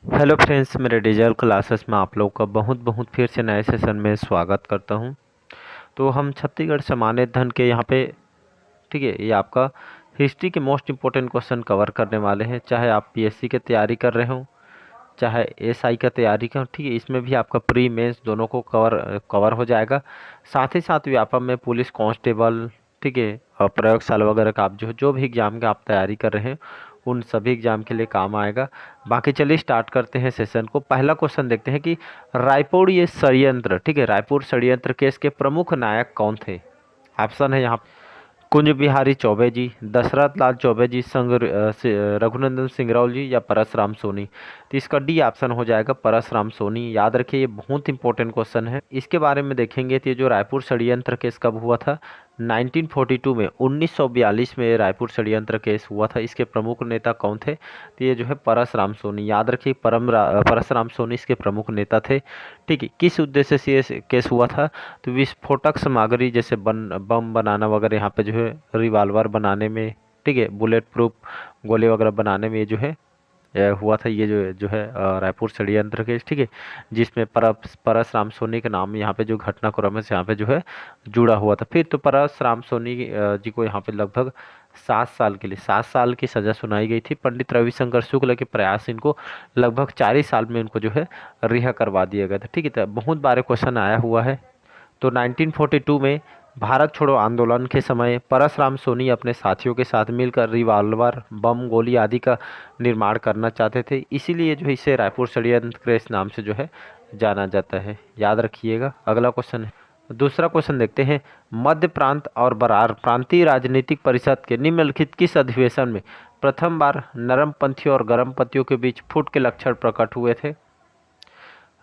Hello friends, मेरे digital classes में आप लोग का बहुत बहुत फिर से नए सेशन में स्वागत करता हूं। तो हम छत्तीसगढ़ सामान्य धन के यहाँ पे, ठीक है, ये आपका हिस्ट्री के मोस्ट इम्पोर्टेंट क्वेश्चन कवर करने वाले हैं। चाहे आप पीएससी की तैयारी कर रहे हो, चाहे एसआई का तैयारी कर, ठीक है, इसमें भी आपका प्री मेंस दोनों को कवर हो जाएगा। साथ ही साथ व्यापम में पुलिस कांस्टेबल, ठीक है, और प्रयोगशाला वगैरह का आप जो भी एग्जाम का आप तैयारी कर रहे हैं उन सभी एग्जाम के लिए काम आएगा। बाकी चलिए स्टार्ट करते हैं सेशन को। पहला क्वेश्चन देखते हैं कि रायपुर ये षड्यंत्र, ठीक है, रायपुर षड्यंत्र केस के प्रमुख नायक कौन थे। ऑप्शन है यहाँ कुंज बिहारी चौबे जी, दशरथ लाल चौबे जी, रघुनंदन सिंगरौल जी, या परसराम सोनी। तो इसका डी ऑप्शन हो जाएगा परसराम सोनी। याद रखिए, ये बहुत इंपॉर्टेंट क्वेश्चन है। इसके बारे में देखेंगे तो ये जो रायपुर षड्यंत्र केस कब हुआ था, 1942 में, 1942 में रायपुर षड्यंत्र केस हुआ था। इसके प्रमुख नेता कौन थे, तो ये जो है परसराम सोनी। याद रखिए, परसराम सोनी इसके प्रमुख नेता थे। ठीक है, किस उद्देश्य से ये केस हुआ था, तो विस्फोटक सामग्री जैसे बम बनाना वगैरह, यहाँ पे जो है रिवाल्वर बनाने में, ठीक है, बुलेट प्रूफ गोले वगैरह बनाने में ये जो है हुआ था। ये जो है रायपुर षड्यंत्र केस, ठीक है, जिसमें परसराम सोनी के नाम यहाँ पे जो घटनाक्रम है यहाँ पे जो है जुड़ा हुआ था। फिर तो परसराम सोनी जी को यहाँ पे लगभग 7 साल के लिए 7 साल की सजा सुनाई गई थी। पंडित रविशंकर शुक्ल के प्रयास इनको लगभग 4 ही साल में इनको जो है रिहा करवा दिया गया था। ठीक है, तो बहुत बार क्वेश्चन आया हुआ है। तो 1942 में भारत छोड़ो आंदोलन के समय परसराम सोनी अपने साथियों के साथ मिलकर रिवाल्वर, बम, गोली आदि का निर्माण करना चाहते थे। इसीलिए जो है इसे रायपुर षड्यंत्र केस नाम से जो है जाना जाता है। याद रखिएगा। अगला क्वेश्चन है, दूसरा क्वेश्चन देखते हैं। मध्य प्रांत और बरार प्रांतीय राजनीतिक परिषद के निम्नलिखित किस अधिवेशन में प्रथम बार नरमपंथियों और गर्मपंथियों के बीच फूट के लक्षण प्रकट हुए थे।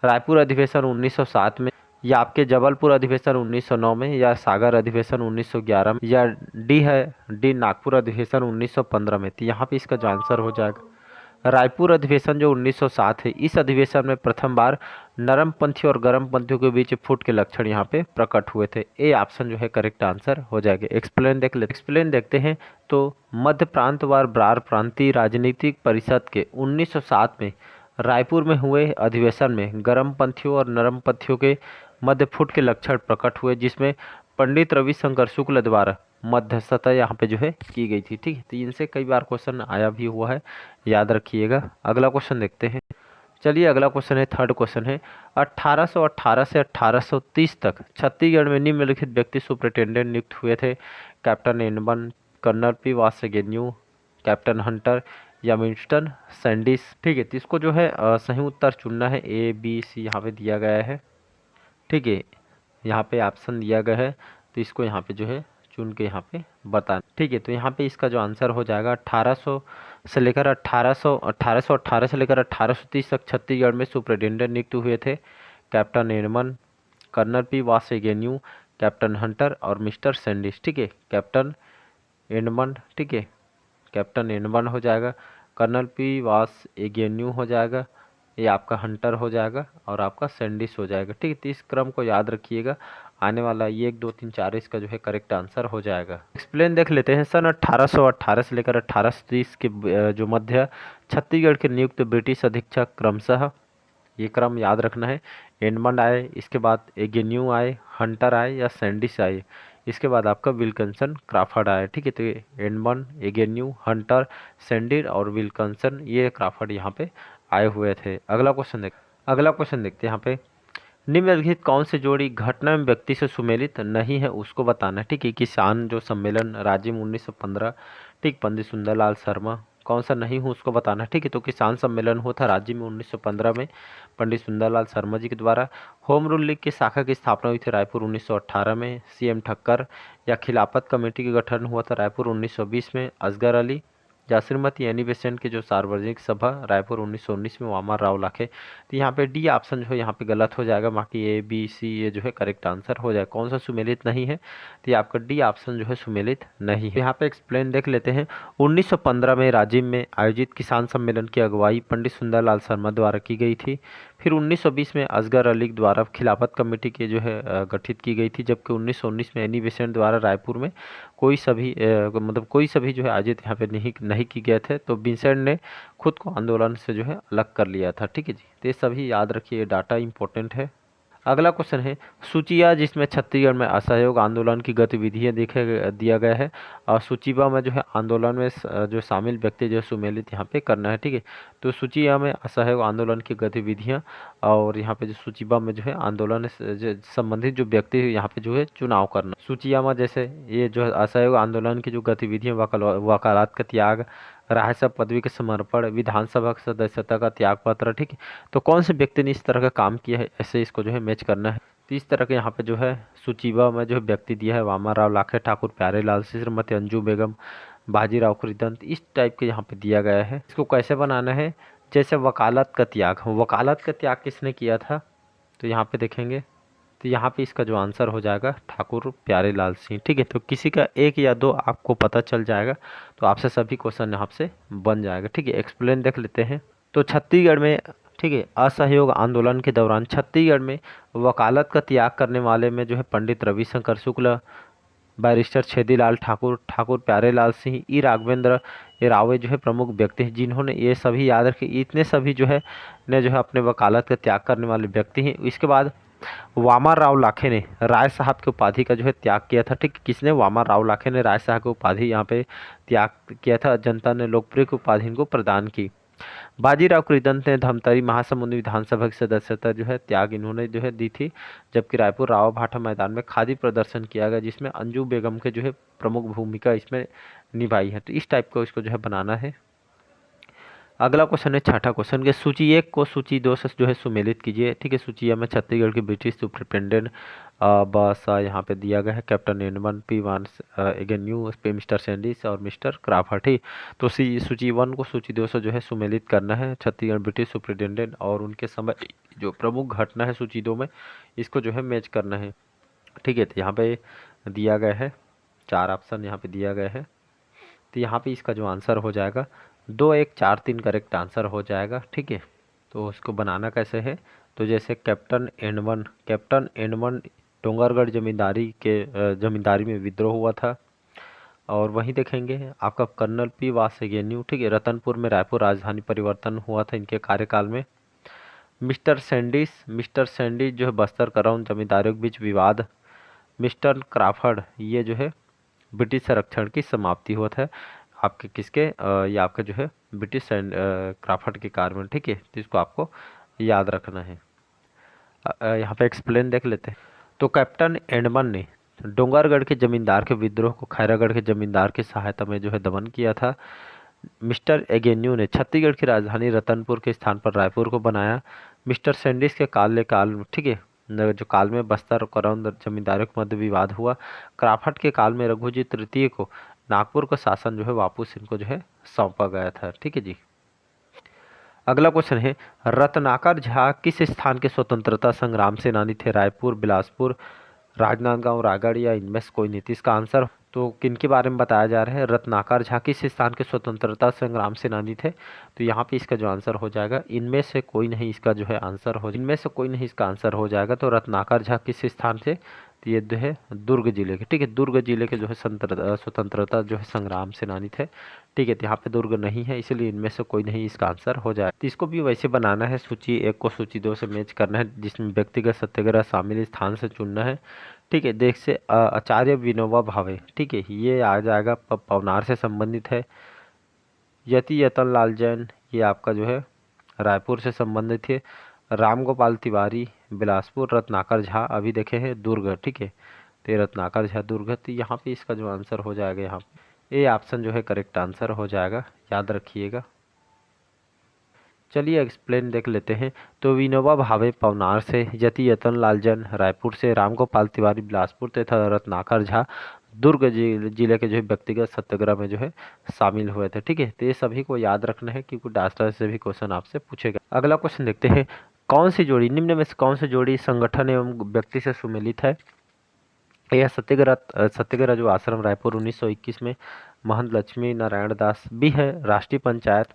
रायपुर अधिवेशन 1907 में, या आपके जबलपुर अधिवेशन 1909 में, या सागर अधिवेशन 1911 में, या डी नागपुर अधिवेशन 1915 में। तो यहाँ पे इसका जो आंसर हो जाएगा रायपुर अधिवेशन जो 1907 है। इस अधिवेशन में प्रथम बार नरमपंथी और गर्मपंथियों के बीच फूट के लक्षण यहाँ पे प्रकट हुए थे। ए ऑप्शन जो है करेक्ट आंसर हो जाएगा। एक्सप्लेन देखते हैं। तो मध्य प्रांत व ब्रार प्रांतीय राजनीतिक परिषद के 1907 में रायपुर में हुए अधिवेशन में गर्मपंथियों और नरमपंथियों के मध्य फुट के लक्षण प्रकट हुए, जिसमें पंडित रविशंकर शुक्ल द्वारा मध्यस्थता यहाँ पे जो है की गई थी। ठीक है, तो इनसे कई बार क्वेश्चन आया भी हुआ है, याद रखिएगा। अगला क्वेश्चन देखते हैं। चलिए, अगला क्वेश्चन है, थर्ड क्वेश्चन है। 1818 से 1830 तक छत्तीसगढ़ में निम्नलिखित व्यक्ति सुपरिटेंडेंट नियुक्त हुए थे। कैप्टन एनबन, कर्नल पी वासगेन्यू, कैप्टन हंटर, या विंस्टन सैंडिस। ठीक है, तो इसको जो है सही उत्तर चुनना है। ए बी सी यहाँ पे दिया गया है। ठीक है, यहाँ पे ऑप्शन दिया गया है, तो इसको यहाँ पे जो है चुन के यहाँ पे बताना। ठीक है, तो यहाँ पे इसका जो आंसर हो जाएगा 1800 से लेकर 1818 से लेकर 1830 तक छत्तीसगढ़ में सुपरिटेंडेंट नियुक्त हुए थे। कैप्टन एनमन, कर्नल पी वासगेन्यू, कैप्टन हंटर और मिस्टर सैंडिस। ठीक है, कैप्टन एनमन, ठीक है, कैप्टन एनमन हो जाएगा, कर्नल पी वास एगेन्यू हो जाएगा, ये आपका हंटर हो जाएगा, और आपका सैंडिस हो जाएगा। ठीक है, तो इस क्रम को याद रखिएगा। आने वाला ये 1 2 3 4 इसका जो है करेक्ट आंसर हो जाएगा। एक्सप्लेन देख लेते हैं। सन 1818 से लेकर 1830 के जो मध्य छत्तीसगढ़ के नियुक्त ब्रिटिश अधीक्षक क्रमशः, ये क्रम याद रखना है, एडमंड आए, इसके बाद एगेन्यू आए, हंटर आए, या सैंडिस आए, इसके बाद आपका विल्किंसन क्राफर्ड आए। ठीक है, तो एडमंड, एगेन्यू, हंटर, सैंडिस और विल्किंसन, ये क्राफर्ड यहाँ पे आए हुए थे। अगला क्वेश्चन देखते हैं यहाँ पे। निम्नलिखित कौन से जोड़ी घटना में व्यक्ति से सुमेलित नहीं है, उसको बताना है। ठीक है, किसान जो सम्मेलन राज्य में 1915, ठीक, पंडित सुंदरलाल शर्मा। कौन सा नहीं हूँ उसको बताना है। ठीक है, तो किसान सम्मेलन हुआ था राज्य में 1915 में, पंडित सुंदरलाल शर्मा जी के द्वारा। होम रूल लीग की शाखा की स्थापना हुई थी रायपुर 1918 में, सीएम ठक्कर। या खिलाफत कमेटी का गठन हुआ था रायपुर 1920 में, असगर अली। या श्रीमती एनी बेसेंट की जो सार्वजनिक सभा रायपुर 1919 में, वामन राव लाखे। तो यहाँ पे डी ऑप्शन जो है यहाँ पे गलत हो जाएगा। बाकी ए बी सी ये जो है करेक्ट आंसर हो जाएगा। कौन सा सुमेलित नहीं है, तो ये आपका डी ऑप्शन जो है सुमेलित नहीं है। यहाँ पे एक्सप्लेन देख लेते हैं। 1915 में राजिम में आयोजित किसान सम्मेलन की अगुवाई पंडित सुंदरलाल शर्मा द्वारा की गई थी। फिर 1920 में असगर अली द्वारा खिलाफत कमेटी की जो है गठित की गई थी, जबकि 1919 में एनी बेसेंट द्वारा रायपुर में कोई सभी जो है आयोजित यहाँ पे नहीं नहीं की गए थे। तो विंसेंट ने खुद को आंदोलन से जो है अलग कर लिया था। ठीक है जी, तो ये सभी याद रखिए, डाटा इंपॉर्टेंट है। अगला क्वेश्चन है सूचिया, जिसमें छत्तीसगढ़ में असहयोग आंदोलन की गतिविधियां दिया गया है। और सूचीबा में जो है आंदोलन में जो शामिल व्यक्ति जो है सुमेलित यहाँ पे करना है। ठीक है, तो सूचिया में असहयोग आंदोलन की गतिविधियां, और यहाँ पे जो सूचीबा में जो है आंदोलन से संबंधित जो व्यक्ति है यहाँ पे जो है चुनाव करना। सूचिया में जैसे ये जो है असहयोग आंदोलन की जो गतिविधियां, वकालत का त्याग, राज्यसभा पदवी के समर्पण, विधानसभा सदस्यता का त्याग पत्र। ठीक है, तो कौन से व्यक्ति ने इस तरह का काम किया है, ऐसे इसको जो है मैच करना है। तो इस तरह के यहाँ पे जो है सूचीबा में जो है व्यक्ति दिया है, वामाराव लाखे ठाकुर, प्यारेलाल सिंह, श्रीमती अंजू बेगम, बाजीराव कृदंत, इस टाइप के यहाँ पे दिया गया है। इसको कैसे बनाना है, जैसे वकालत का त्याग, वकालत का त्याग किसने किया था, तो यहाँ पे देखेंगे, तो यहाँ पे इसका जो आंसर हो जाएगा ठाकुर प्यारेलाल सिंह। ठीक है, तो किसी का एक या दो आपको पता चल जाएगा, तो आपसे सभी क्वेश्चन यहाँ से बन जाएगा। ठीक है, एक्सप्लेन देख लेते हैं। तो छत्तीसगढ़ में, ठीक है, असहयोग आंदोलन के दौरान छत्तीसगढ़ में वकालत का त्याग करने वाले में जो है पंडित रविशंकर शुक्ल, बैरिस्टर छेदीलाल ठाकुर, ठाकुर प्यारेलाल सिंह, ई राघवेंद्र रावे जो है प्रमुख व्यक्ति हैं, जिन्होंने ये सभी याद रखे, इतने सभी जो है ने जो है अपने वकालत का त्याग करने वाले व्यक्ति हैं। इसके बाद वामाराव लाखे ने राय साहब की उपाधि का जो है त्याग किया था। ठीक, किसने, वामाराव लाखे ने राय साहब की उपाधि यहाँ पे त्याग किया था। जनता ने लोकप्रिय उपाधि इनको प्रदान की। बाजीराव कृदंत ने धमतरी महासमुंद विधानसभा की सदस्यता जो है त्याग इन्होंने जो है दी थी। जबकि रायपुर राव भाटा मैदान में खादी प्रदर्शन किया गया, जिसमें अंजू बेगम के जो है प्रमुख भूमिका इसमें निभाई है। तो इस टाइप का इसको जो है बनाना है। अगला क्वेश्चन है छठा क्वेश्चन के सूची 1 को सूची 2 से जो है सुमेलित कीजिए। ठीक है, सूची में छत्तीसगढ़ के ब्रिटिश सुपरिटेंडेंट बस यहाँ पे दिया गया है कैप्टन एन1 P1 एगेन्यू पे मिस्टर सैंडिस और मिस्टर क्राफर्ड। ठीक, तो सूची 1 को सूची 2 से जो है सुमेलित करना है। छत्तीसगढ़ ब्रिटिश सुपरिटेंडेंट और उनके समय जो प्रमुख घटना है सूची 2 में, इसको जो है मैच करना है। ठीक है, तो यहाँ पे दिया गया है 4 ऑप्शन यहाँ पे दिया गया है। तो यहाँ पे इसका जो आंसर हो जाएगा 2 1 4 3 करेक्ट आंसर हो जाएगा। ठीक है, तो उसको बनाना कैसे है, तो जैसे कैप्टन एन1 डोंगरगढ़ जमींदारी में विद्रोह हुआ था। और वहीं देखेंगे आपका कर्नल P वासेगेन्यू, ठीक है, रतनपुर में रायपुर राजधानी परिवर्तन हुआ था इनके कार्यकाल में। मिस्टर सैंडिस जो है बस्तर कराउन जमींदारियों के बीच विवाद। मिस्टर क्राफर्ड, ये जो है ब्रिटिश संरक्षण की समाप्ति हुआ था आपके किसके, ये आपका जो है ब्रिटिश क्राफर्ड के कार्य में। ठीक है, तो इसको आपको याद रखना है। यहाँ पे एक्सप्लेन देख लेते हैं। तो कैप्टन एंडमन ने डोंगरगढ़ के जमींदार के विद्रोह को खैरागढ़ के जमींदार की सहायता में जो है दमन किया था। मिस्टर एगेन्यू ने छत्तीसगढ़ की राजधानी रतनपुर के स्थान पर रायपुर को बनाया। मिस्टर सैंडिस के काल, ठीक है, जो काल में बस्तर और करौंद जमींदारों के मध्य विवाद हुआ। क्राफर्ड के काल में रघुजी तृतीय को नागपुर का शासन जो है वापस इनको जो है सौंपा गया था। ठीक है जी। अगला क्वेश्चन है रत्नाकर झा किस स्थान के स्वतंत्रता संग्राम सेनानी थे, रायपुर, बिलासपुर, राजनांदगांव, रायगढ़ या इनमें से कोई नहीं। तो इसका आंसर तो किन के बारे में बताया जा रहा है, रत्नाकर झा किस स्थान के स्वतंत्रता संग्राम सेनानी थे। तो यहाँ पे इसका जो आंसर हो जाएगा इनमें से कोई नहीं, इसका जो है आंसर हो, इनमें से कोई नहीं इसका आंसर हो जाएगा। तो रत्नाकर झा किस स्थान से, तो ये जो है दुर्ग जिले के, ठीक है, दुर्ग जिले के जो है स्वतंत्रता जो है संग्राम सेनानी थे। ठीक है, तो यहाँ पे दुर्ग नहीं है, इसलिए इनमें से कोई नहीं इसका आंसर हो जाए। तो इसको भी वैसे बनाना है, सूची 1 को सूची 2 से मैच करना है, जिसमें व्यक्तिगत सत्याग्रह शामिल स्थान से चुनना है। ठीक है, देख से आचार्य विनोबा भावे, ठीक है, ये आ जाएगा पवनार से संबंधित है। यति यतन लाल जैन, ये आपका जो है रायपुर से संबंधित है। राम गोपाल तिवारी बिलासपुर, रत्नाकर झा अभी देखे हैं दुर्ग। ठीक है, तो ये रत्नाकर झा दुर्ग। तो यहाँ पे इसका जो आंसर हो जाएगा, यहाँ पे ए ऑप्शन जो है करेक्ट आंसर हो जाएगा, याद रखिएगा। चलिए एक्सप्लेन देख लेते हैं। तो विनोबा भावे पवनार से, यति यतन लाल जैन रायपुर से, राम गोपाल तिवारी बिलासपुर तथा रत्नाकर झा दुर्ग जिले के जो है व्यक्तिगत सत्याग्रह में जो है शामिल हुए थे। ठीक है, तो ये सभी को याद रखना है क्योंकि डास्टर से भी क्वेश्चन आपसे पूछेगा। अगला क्वेश्चन देखते हैं, कौन सी जोड़ी निम्न में से कौन सी जोड़ी संगठन एवं व्यक्ति से सुमेलित है। यह सत्याग्रह जो आश्रम रायपुर 1921 में महंत लक्ष्मी नारायण दास, बी है राष्ट्रीय पंचायत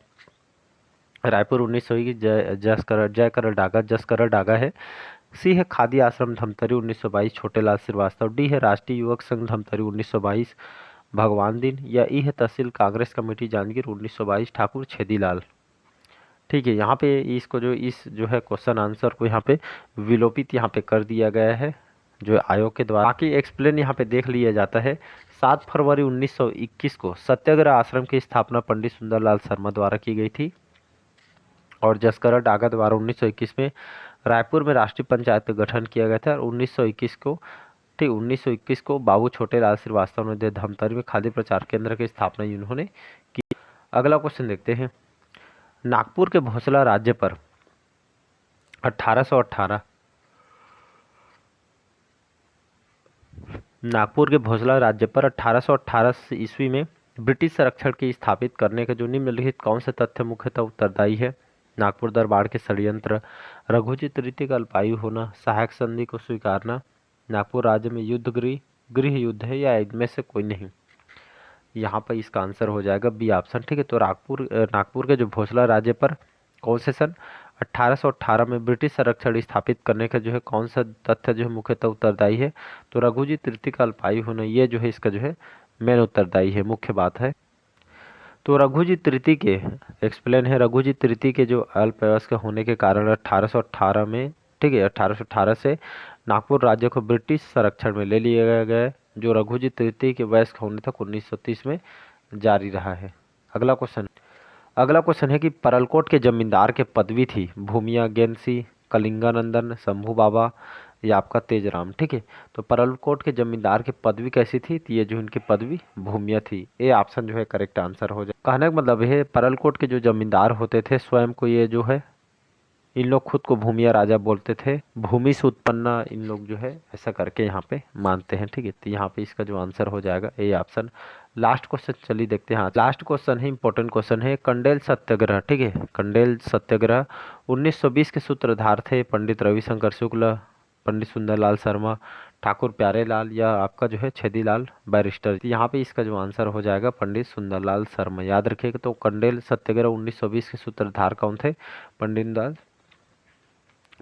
रायपुर 1921 जस करल डागा है। सी है खादी आश्रम धमतरी 1922 छोटेलाल श्रीवास्तव। डी है राष्ट्रीय युवक संघ धमतरी 1922 भगवान दीन या ई है तहसील कांग्रेस कमेटी जांजगीर 1922 ठाकुर छेदीलाल। ठीक है, यहाँ पे इसको इस जो है क्वेश्चन आंसर को यहाँ पे विलोपित यहाँ पे कर दिया गया है जो आयोग के द्वारा। बाकी एक्सप्लेन यहाँ पे देख लिया जाता है। 7 फरवरी 1921 को सत्याग्रह आश्रम की स्थापना पंडित सुंदरलाल शर्मा द्वारा की गई थी और जसकरा डागा द्वारा 1921 में रायपुर में राष्ट्रीय पंचायत का गठन किया गया था और 1921 को बाबू छोटेलाल श्रीवास्तव ने धमतरी में खाद्य प्रचार केंद्र की स्थापना इन्होंने की। अगला क्वेश्चन देखते हैं। नागपुर के भोसला राज्य पर 1818 नागपुर के भोसला राज्य पर 1818 ईस्वी में ब्रिटिश संरक्षण की स्थापित करने के जो निम्नलिखित कौन से तथ्य मुख्यतः उत्तरदायी है? नागपुर दरबार के षड्यंत्र, रघुजी तृतीय का अल्पायु होना, सहायक संधि को स्वीकारना, नागपुर राज्य में गृह युद्ध है या इनमें से कोई नहीं। यहाँ पर इसका आंसर हो जाएगा बी ऑप्शन। ठीक है, तो नागपुर के जो भोसला राज्य पर कौन से सन 1818 में ब्रिटिश संरक्षण स्थापित करने का जो है कौन सा तथ्य जो है मुख्यतः उत्तरदायी है? तो रघुजी तृतीय का अल्पायु होना, ये जो है इसका जो है मेन उत्तरदायी है, मुख्य बात है। तो रघुजी तृतीय के एक्सप्लेन है, रघुजी तृतीय के जो अल्पवयस्क होने के कारण 1818 में, ठीक है, 1818 से नागपुर राज्य को ब्रिटिश संरक्षण में ले लिया गया, जो रघुजी तृतीय के वयस्क होने तक 1930 में जारी रहा है। अगला क्वेश्चन है कि परलकोट के जमींदार के पदवी थी भूमिया गेनसी, कलिंगानंदन, शंभू बाबा या आपका तेजराम। ठीक है, तो परलकोट के जमींदार की पदवी कैसी थी? तो ये जो इनकी पदवी भूमिया थी। ये ऑप्शन जो है करेक्ट आंसर हो जाए। कहने का मतलब है परलकोट के जो जमींदार होते थे स्वयं को ये जो है इन लोग खुद को भूमिया राजा बोलते थे, भूमि से उत्पन्न इन लोग जो है ऐसा करके यहाँ पे मानते हैं। ठीक है, तो यहाँ पे इसका जो आंसर हो जाएगा ए ऑप्शन। लास्ट क्वेश्चन चलिए देखते हैं। लास्ट क्वेश्चन है, इंपॉर्टेंट क्वेश्चन है, कंडेल सत्याग्रह। ठीक है, कंडेल सत्याग्रह 1920 के सूत्रधार थे पंडित रविशंकर शुक्ल, पंडित सुंदरलाल शर्मा, ठाकुर प्यारेलाल या आपका जो है छेदीलाल बैरिस्टर। यहाँ पे इसका जो आंसर हो जाएगा पंडित सुंदरलाल शर्मा। याद रखिएगा, तो कंडेल सत्याग्रह 1920 के सूत्रधार कौन थे?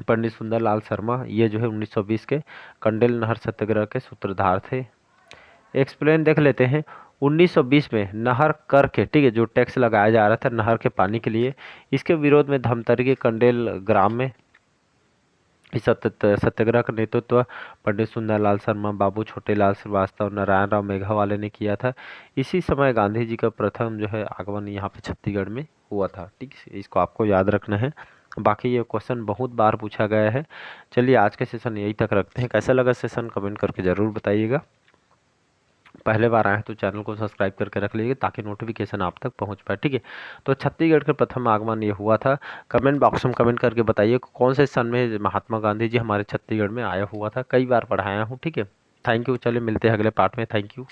पंडित सुंदरलाल शर्मा। ये जो है 1920 के कंडेल नहर सत्याग्रह के सूत्रधार थे। एक्सप्लेन देख लेते हैं। 1920 में नहर कर के, ठीक है, जो टैक्स लगाया जा रहा था नहर के पानी के लिए, इसके विरोध में धमतरी के कंडेल ग्राम में इस सत्याग्रह का नेतृत्व पंडित सुंदरलाल शर्मा, बाबू छोटेलाल श्रीवास्तव, नारायण राव मेघावाले ने किया था। इसी समय गांधी जी का प्रथम जो है आगमन यहाँ पे छत्तीसगढ़ में हुआ था। ठीक है, इसको आपको याद रखना है। बाकी ये क्वेश्चन बहुत बार पूछा गया है। चलिए आज के सेशन यही तक रखते हैं। कैसा लगा सेशन कमेंट करके ज़रूर बताइएगा। पहले बार आए हैं तो चैनल को सब्सक्राइब करके रख लीजिए ताकि नोटिफिकेशन आप तक पहुंच पाए। ठीक है, तो छत्तीसगढ़ का प्रथम आगमन ये हुआ था। कमेंट बॉक्स में कमेंट करके बताइए कौन से सन में महात्मा गांधी जी हमारे छत्तीसगढ़ में आया हुआ था। कई बार पढ़ाया हूँ। ठीक है, थैंक यू। चलिए मिलते हैं अगले पार्ट में। Thank you.